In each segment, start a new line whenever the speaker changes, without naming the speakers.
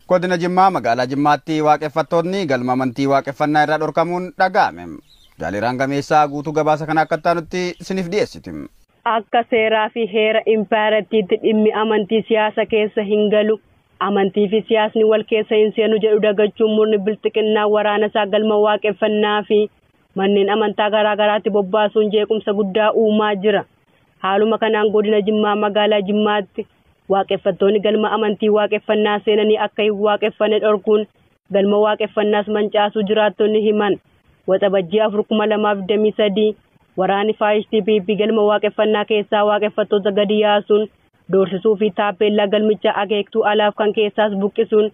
Godina Jimmaa magaalaa Jimmaatti waaqeffattoonni galma amantii waaqeffannaa irraa dhorkamuun dhaga'ame. Jaaliraan gameessaa guutuu gabaasa kana akka taanutti isiniif dhiyeessiti.
Akka seeraa fi heera impaayiratiitti dhimmi amantii siyaasa keessa hin galu. Amantii fi siyaasni wal keessa hin seenu jedhu dagachuun murni bilxiqinnaa waraana isaa galma waaqeffannaa fi manneen amantaa garaagaraatti bobbaasuun jeequmsa guddaa uumaa jira. Haaluma kanaan godina Jimmaa magaalaa Jimmaatti waaqeffattoonni galma amantii waaqeffannaa seenanii akka hin waaqeffanne dhorkuun galma waaqeffannaas mancaasuu jiraattonni himan. Waxabajjii 4/2023 waraanni FASHTPP galma waaqeffannaa keessaa waaqeffattoota gadi yaasuun doorsisuu fi taappellaa galmicha akeektuu alaaf kan keessaas buqqisuun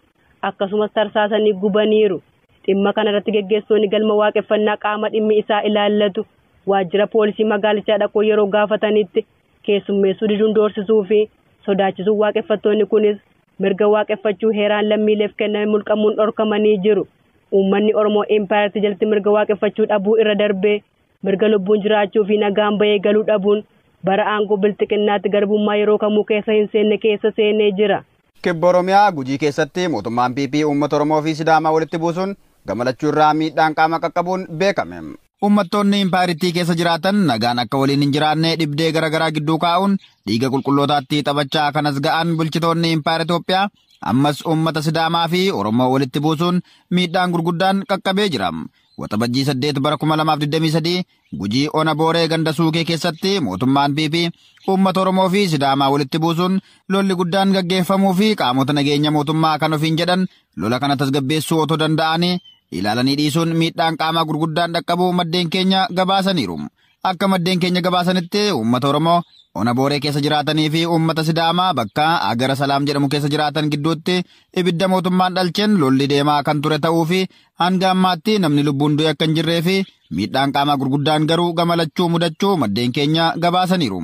akkasumas tarsaasanii gubaniiru. Dhimma kanarratti geggeessitoonni galma waaqeffannaa qaama dhimmi isaa ilaallatu waajjira poolisii magaalichaa dhaquu yeroo gaafatanitti keessummeessuu diduun doorsisuu fi sodaachisuu waaqeffattoonni kunis mirga waaqeffachuu heeraan lammiileef kenname mulqamuun dhorkamanii jiru. Uummanni Oromoo impaayirtii jalatti mirga waaqeffachuu dhabuu irra darbee mirga lubbuun jiraachuu fi nagaan bahee galuu dhabuun bara aangoo bilxiqinnaatti garbummaa yeroo kamuu keessa hin seenne keessa seenee jira.
Kibba Oromiyaa Gujii keessatti mootummaan PP uummata Oromoo fi Sidaamaa walitti buusuun gammachuu irraa miidhaan qaama qaqqabuun beekame. Uummattoonni impaayiritii keessa jiraatan nagaan akka waliin hin jiraanne dhibdee garaagaraa gidduu kaa'uun dhiiga qulqullootaatti taphachaa kanas ga'an bulchitoonni impaayira Itoophiyaa ammas uummata Sidaamaa fi Oromoo walitti buusuun miidhaan gurguddaan qaqqabee jira. Waxabajjii 8/2023 Gujii Ona Booree ganda Suukee keessatti mootummaan PP uummata Oromoo fi Sidaamaa walitti buusuun lolli guddaan gaggeeffamuu fi qaamota nageenya mootummaa kan ofiin jedhan lola kana tasgabbeessuu otoo danda'anii ilaalanii dhiisuun miidhaan qaamaa gurguddaan dhaqqabuu maddeen keenya gabaasaniiru. Akka maddeen keenya gabaasanitti uummata Oromoo Ona Booree keessa jiraatanii fi uummata Sidaamaa bakka Agara Salaam jedhamu keessa jiraatan gidduutti ibidda mootummaan dhalcheen lolli deemaa kan ture ta'uu fi hanga ammaatti namni lubbuun du'e akka hin jirree fi miidhaan qaamaa gurguddaan garuu gammachuu mudachuu maddeen keenya gabaasaniiru.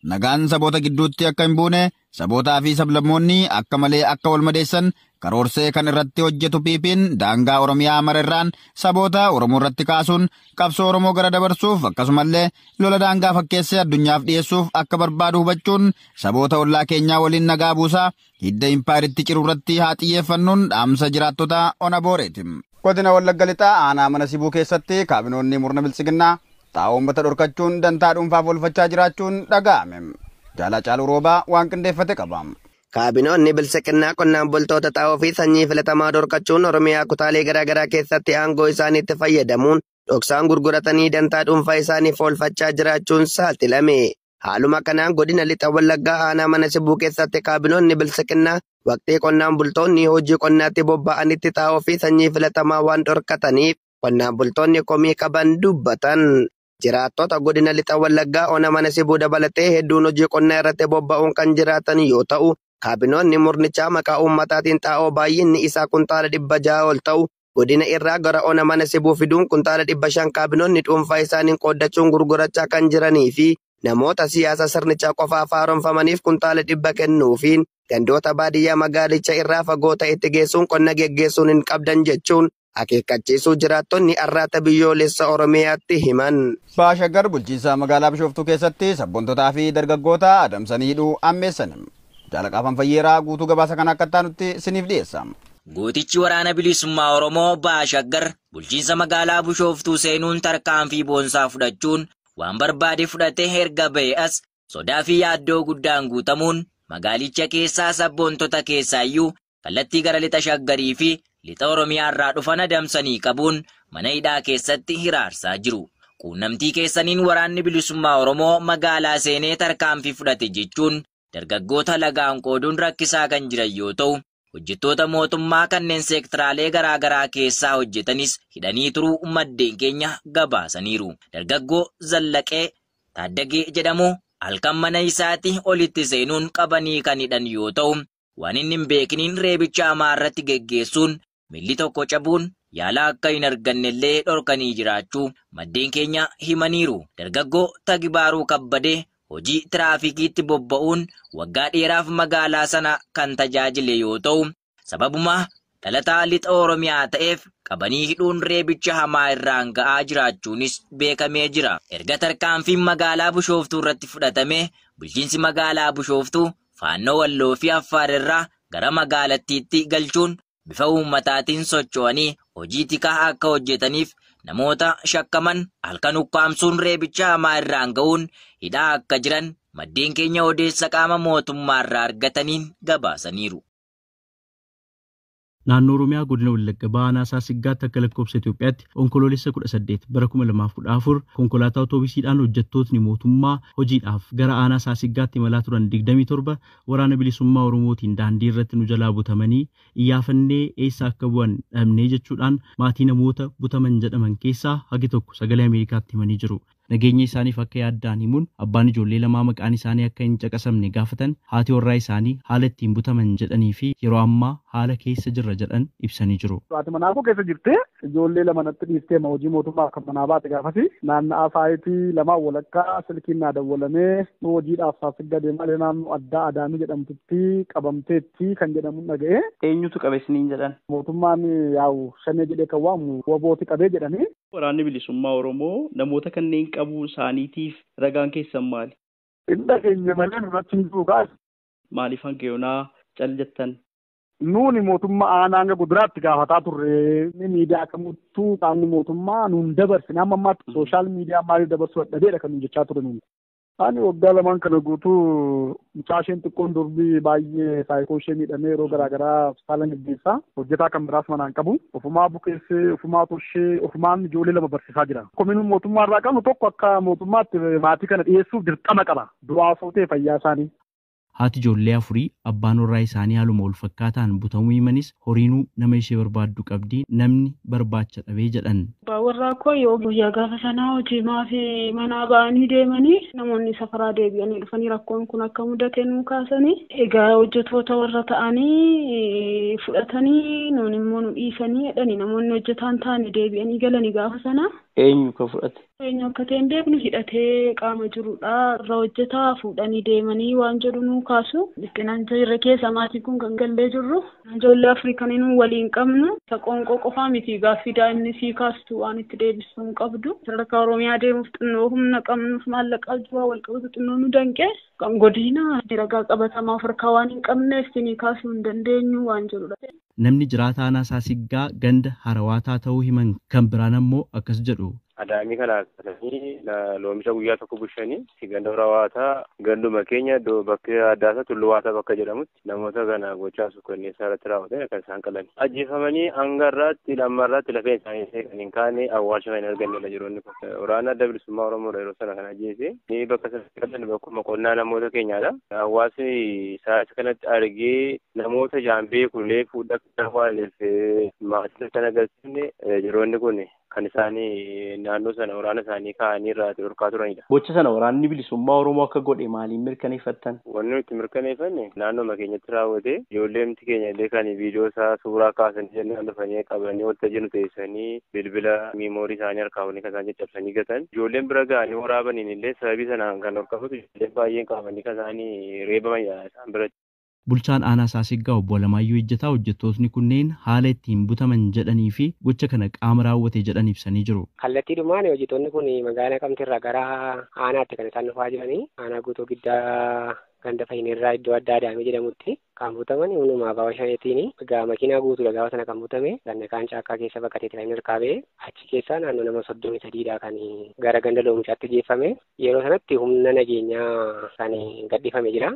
Nagaan saboota gidduutti akka hin buune sabootaa fi sablammoonni akka malee akka wal madeessan karoorsee kan irratti hojjetu PP'n daangaa Oromiyaa mararraan saboota Oromoo irratti kaasuun qabsoo Oromoo gara dabarsuuf akkasumallee lola daangaa fakkeessee addunyaaf dhiyeessuuf akka barbaadu hubachuun saboota ollaa keenyaa waliin nagaa buusaa hidda impaayiritti ciru irratti haa xiyyeeffannuun dhaamsa jiraattota Ona Booreeti. Godina Wallagga Lixaa aanaa mana Sibuu keessatti kaabinoonni murna biltsiginnaa xaa'oo uummata dhorkachuun dantaa dhuunfaaf oolfachaa jiraachuun dhaga'ame. Jaalaa Caaluu Roobaa waan qindeeffate qaba.
Kaabinoonni biltsiginnaa qonnaan bultoota xaa'oo fi sanyii filatamaa dhorkachuun Oromiyaa kutaalee garaagaraa keessatti aangoo isaaniitti fayyadamuun dhoksaan gurguratanii dantaa dhuunfaa isaaniif oolfachaa jiraachuun saaxilame. Haaluma kanaan godina Lixa Wallaggaa aanaa mana Sibuu keessatti kaabinoonni biltsiginnaa waqtii qonnaan bultoonni hojii qonnaatti bobba'anitti xaa'oo fi sanyii filatamaa waan dhorkataniif qonnaan bultoonni komii qaban dubbatan. Jiraattota godina Lixa Wallaggaa Ona mana Sibuu dabalatee hedduun hojii qonnaa irratti bobba'uun kan jiraatan yoo ta'u, kaabinoonni murnichaa maqaa uummataatiin xaa'oo baay'inni isaa kuntaala 600 ol ta'u godina irraa gara Ona mana Sibuu fiduun kuntaala 500 kaabinoonni dhuunfaa isaaniin qooddachuun gurgurachaa kan jiranii fi namoota siyaasa sirnichaa qofaaf haaromfamaniif kuntaala 100 kennuufiin gandoota baadiyyaa magaalicha irraa fagoo ta'etti geessuun qonna geggeessuun hin qabdan jechuun akeekkachiisuu jiraattonni arraata biyyoolessa Oromiyaatti himan.
Baashaggar bulchiinsa magaalaa Bishooftuu keessatti sabboontotaa fi dargaggoota adamsanii hidhuu ammeessan. Jaalaqaafan Fayyeeraa guutuu gabaasa kana akka taanutti isiniif dhiyeessa.
Gootichi waraana bilisummaa Oromoo Baashaggar bulchiinsa magaalaa Bishooftuu seenuun tarkaanfii boonsaa fudhachuun waan barbaade fudhatee erga ba'e as sodaa fi yaaddoo guddaan guutamuun magaalicha keessaa sabboontota keessaayyuu kallattii gara lixa shaggarii fi lixa Oromiyaa irraa dhufan adamsanii qabuun mana hidhaa keessatti hiraarsaa jiru. Quunnamtii keessaniin waraanni bilisummaa Oromoo magaalaa seenee tarkaanfii fudhate jechuun dargaggoota lagaan qooduun rakkisaa kan jiran yoo ta'u, hojjettoota mootummaa kanneen seektiraalee garaagaraa keessaa hojjetanis hidhanii turuu maddeen keenya gabaasaniiru. Dargaggoo Zallaqee Taaddagee jedhamu halkan mana isaatti olitti seenuun qabanii kan hidhan yoo ta'u, waan inni hin beekiniin reebicha hamaa irratti geggeessuun milli tokko cabuun yaala akka hin argannellee dhorkanii jiraachuu maddeen keenya himaniiru. Dargaggoo Tagibaaruu Kabbadee hojii tiraafikiitti bobba'uun waggaa dheeraaf magaalaa sana kan tajaajile yoo ta'u, sababuma dhalataa lixa Oromiyaa ta'eef qabanii hidhuun reebicha hamaa irraan ga'aa jiraachuunis beekamee jira. Erga tarkaanfiin magaalaa Bishooftuu irratti fudhatame bulchiinsi magaalaa Bishooftuu faannoo Walloo fi Affaar irraa gara magaalattiitti galchuun bifa uummataatiin socho'anii hojii tikaa akka hojjetaniif namoota shakkaman halkan ukkaamsuun reebicha hamaa irraan ga'uun hidhaa akka jiran maddeen keenya odeessa qaama mootummaa irraa argataniin gabaasaniiru.
Naannoo Oromiyaa godina Wallagga Bahaa Saasiggaatti akka lakkoofsa Itoophiyaatti onkoloolessa 18 bara 2014 konkolaataa otoobisiidhaan hojjettootni mootummaa hojiidhaaf gara aanaa Saasiggaatti imalaa turan 27 waraana bilisummaa Oromootiin daandii irratti nu jalaa butamanii iyyaafannee eessa akka bu'an dhabnee jechuudhaan maatii namoota butaman jedhaman keessaa hagi tokko sagalee Ameerikaatti himanii jiru. Nageenya isaaniif akka yaaddaan himuun abbaan ijoollee lamaa maqaan isaanii akka hin caqasamne gaafatan haati warraa isaanii haala ittiin butaman jedhanii fi yeroo ammaa haala keessa jirra jedhan ibsanii jiru.
Haati manaa koo keessa jirte ijoollee lama natti dhiistee hojii mootummaa akka manaa baate gaafasi naanna'aa saayitii lamaan walakkaa silkiin naa dawwalamee hojiidhaaf Saasiggaa deemaa naannoo addaa Adaamii jedhamtutti qabamteetti kan jedhamu dhaga'e.
Eenyutu qabe isiniin jedhan?
Mootummaan yaa'u shanee jedhee kan waamu wabooti qabee jedhanii.
Waraanni bilisummaa Oromoo namoota kanneen qabuu isaaniitiif ragaan keessan maali?
Inda keenya malee nurratti hin jiru kaas.
Maaliif hanqeyoonaa cal jettan?
Nuuni mootummaa aanaa hanga guduraatti gaafataa turre miidiyaa kamittuu qaamni mootummaa nuun dabarsine amma ammaatti sooshaal miidiyaa maaliif dabarsuu dadhabeedha kan nuun jechaa ture nuuni. Ani waggaa lamaan kana guutuu mucaasheen xiqqoon durbii baay'ee saayikoo ishee miidhamee yeroo garaagaraa hospitaala gaggeessaa hojjetaa kan biraas manaan qabu ofumaa bukeessee ofumaa toshee ofumaan ijoollee lama barsiisaa jira. Komiin mootummaa irraa qabnu tokko akka mootummaatti maatii kana dhiyeessuuf dirqama qaba du'aa sootee fayyaa isaanii.
Haati ijoollee afurii abbaan warraa isaanii haaluma wal fakkaataan butamuu himanis horiinuu nama ishee barbaaddu qabdi namni barbaacha dhabee jedhan.
Abbaan warraa koo yoo guyyaa gaafa sanaa hojii maafi manaa ba'anii deemanii namoonni safaraa deebi'anii dhufanii rakkoon kun akka mudate nuu kaasanii egaa hojjetoota warra ta'anii fudhatanii nuun immoo nu dhiisanii jedhanii namoonni hojjetaan taane deebi'anii galanii gaafa sanaa.
Eenyu ka fudhate?
Eenyu akka ta'e hin beeknu hidhatee qaama jirudha irra hojjetaa fuudhanii deemanii waan jedhu nuu kaasu biqinaan jirre keessa maatiin kun kan gallee jirru ijoollee Afrikanii nu waliin qabnu qoonqoo qofaa miti gaaffii daa'imni sii kaastu waan itti deebisuu hin qabdu sadarkaa Oromiyaa deemuuf xinnoo humna qabnuuf maallaqa jiru wal qabatu xinnoo nu danqee kan godina ragaa qabatamaa harkaa waan hin qabneef sinii kaasuu hin dandeenyu waan jedhudha.
Namni jiraataa aanaa Saasiggaa ganda Harawaataa ta'uu himan kan biraan ammoo akkas jedhu.
Adaamii kana akkasanii loomisha guyyaa tokko bulchanii ganda Harawaataa ganduma keenya bakka addaasa Tulluwaataa bakka jedhamutti namoota kana gochaa suukanneessaa irratti raawwatan kan isaan qalan. Ajjeefamanii hanga irraatti lammarraatti lafeen isaanii kan hin kaane awwaalcha kan hin arganne jiroonni kun. Waraana adda bilisummaa Oromoo yeroo sana kan ajjeese ni bakka sanatti qalan bakkuma qonnaa namoota keenyaadha. Hawaasni isaa kanatti argee namoota jaambee kulee fuudhaa kan waaleef maatii kan agarsiifne jiroonni kun kan isaanii naannoo sana waraana isaanii kaa'anii irraa dhorkaa turanidha.
Gocha sana waraanni bilisummaa Oromoo akka godhe maaliin mirkaneeffattan?
Wanni nuti mirkaneeffanne naannoo keenyatti raawwate ijoolleemti keenya illee kan viidiyoo isaa suuraa kaasanii jennaan dhufanii qabanii waltajjii nu teessanii bilbila miimoorii isaanii harkaawanii kan isaan caccabsanii gatan. Ijoolleen bira ga'anii waraabaniin illee sababii sanaan kan dhorkafatu ijoolleen baay'een qabanii kan isaanii reebaman isaan biratti.
Bulchaan aanaa Saasiggaa obbo Alamaayyoo Ejjetaa hojjettootni kunneen haala ittiin butaman jedhanii fi gocha kana qaama raawwate jedhan ibsanii jiru.
Kallattiidhumaan hojjettoonni kun magaalaa Naqamteerraa gara aanaatti kan isaan dhufaa jiranii aanaa guutuu giddaa ganda fayyinirraa iddoo addaa Adaamii jedhamutti kan butaman hundumaa baawwa shaneetiin egaa makiinaa guutuudha gaafa sana kan butame ganna kaan caakkaa keessa bakka ta'e kan hirkaabee achi keessaa naannoo nama 33dha kan gara ganda loomishaatti geeffame yeroo sanatti humna nageenyaa kan gadhiifame jira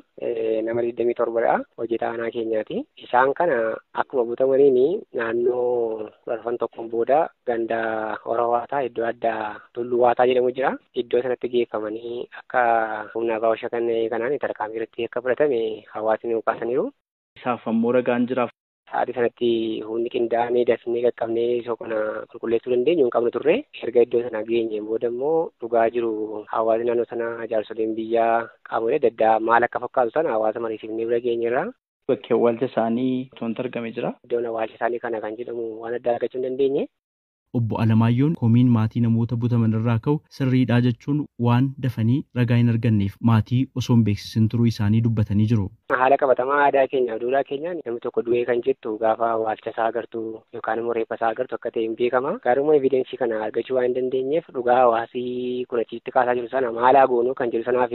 nama 27dha hojjetaa aanaa keenyaati isaan kana akkuma butamaniin naannoo barfan tokkoon booda ganda Harawaataa iddoo addaa Tulluwaataa jedhamu jira iddoo sanatti geeffamanii akka humna baawwa shanee kanaan tarkaanfii irratti akka fudhatame hawaasni kaasaniiru.
Isaaf ammoo ragaan jiraaf.
Sa'aatii sanatti humni qindaa'amee dafnee qaqqabnee isa kana qulqulleessuu dandeenyu hin qabnu turre erga iddoo sana geenyeen booda immoo dhugaa jiru hawaasni naannoo sana jaarsoleen biyyaa qaamolee adda addaa maal akka fakkaatu sana hawaasa mariisifnee bira geenyerra.
Bakki awwaalcha isaanii wanti argame jira.
Iddoon awwaalcha isaanii kana kan jedhamu waan addaa argachuu hin dandeenye.
Obbo Alamaayyoon komiin maatii namoota butaman irraa ka'u sirriidhaa jechuun waan dafanii ragaa hin arganneef maatii osoo hin beeksisin turuu isaanii dubbatanii jiru.
Haala qabatamaa aadaa keenya duudhaa keenyaan namni tokko du'ee kan jettu gaafa awwaalcha isaa agartu yookaan immoo reeffa isaa agartu akka ta'e hin beekama. Garuu evidensii kana argachuu waan hin dandeenyeef dhugaa hawaasii kun achitti kaasaa jiru sana maalaa goonuu kan jiru sanaaf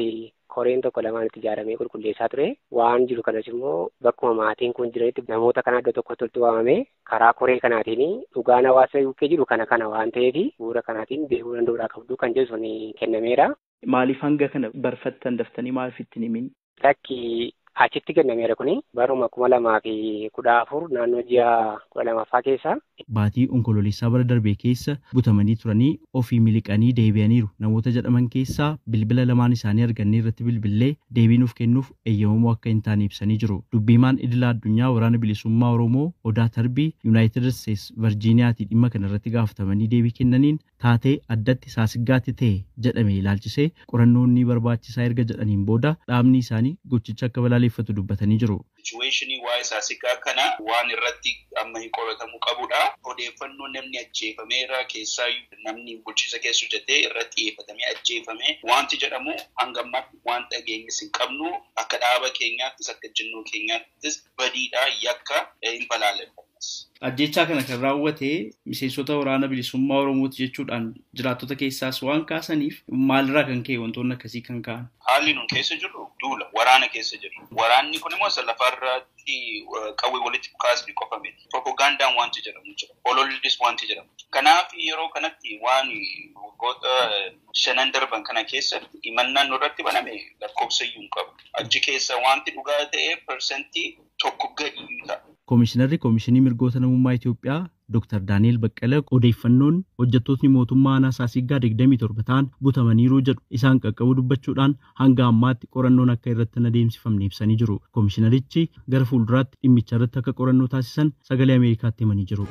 koreen tokko lamaan itti ijaaramee qulqulleessaa ture. Waan jiru kanas immoo bakkuma maatiin kun jiranitti namoota kana iddoo tokkotti walitti waamamee karaa koree kanaatiin dhugaan hawaasa bukkee jiru kana waan ta'eef bu'uura kanaatiin beekuu danda'uudhaa qabdu kan jedhu sun kennameera.
Maaliif hanga kana barfattan daftanii maaliif ittiin himin?
Lakki achitti kennameera kuni baruma 2014 naannoo ji'a 12ffaa keessa.
Baatii onkololeessaa bara darbee keessa butamanii turanii ofii miliqanii deebi'aniiru. Namoota jedhaman keessaa bilbila lamaan isaanii argannee irratti bilbillee deebii nuuf kennuuf eeyyamamoo akka hin taane ibsanii jiru. Dubbiimaan idila addunyaa waraana bilisummaa Oromoo Odaa Tarbii Yuunaayitid Isteets Virjiiniyaatii dhimma kana irratti gaafatamanii deebii kennaniin taatee addatti saasiggaatti ta'e jedhame ilaalchisee qorannoonni barbaachisaa erga jedhaniin booda dhaabni isaanii gochicha akka balaaleffatu dubbatanii jiru.
Sichuweeshinii waa'ee saasiggaa kana waan irratti amma hin qoratamuu qabudha. Odeeffannoo namni ajjeefameera keessaa namni bulchiinsa keessa hojjetee irratti xiyyeeffatamee ajjeefame wanti jedhamu hanga ammaatti waan dhageenyis hin qabnu akka dhaaba keenyaattis akka jinnoo keenyaattis badiidha yakka hin balaaleffannas.
Ajjechaa kana kan raawwate miseensota waraana bilisummaa Oromooti jechuudhaan jiraattota keessaas waan kaasaniif maalirraa kan ka'e wantoonni akkasii kan ka'an.
Haalli nun keessa jirru duula waraana keessa jirru. Waraanni kun immoo lafarratti qawwee walitti kaasni qofa miti. Propagandaan wanti jedhamu jira. Olollis wanti jedhamu. Kanaaf yeroo kanatti waan waggoota 5 darban kana keessatti himannaan nurratti baname lakkoofsayyuu hin qabu. Achi keessa wanti dhugaa ta'e persentii tokko gadi ta'a.
Koomishinarri Koomishinii Mirgoota Namummaa Itoophiyaa Dr. Daani'el Baqqalee odeeffannoon hojjettootni mootummaa aanaa Saasiggaa 27 ta'an butamaniiru jedhu isaan qaqqabu dubbachuudhaan hanga ammaatti qorannoon akka irratti hin adeemsifamne ibsanii jiru. Koomishinarichi gara fuulduraatti dhimmicha irratti akka qorannoo taasisan sagalee Ameerikaatti himanii jiru.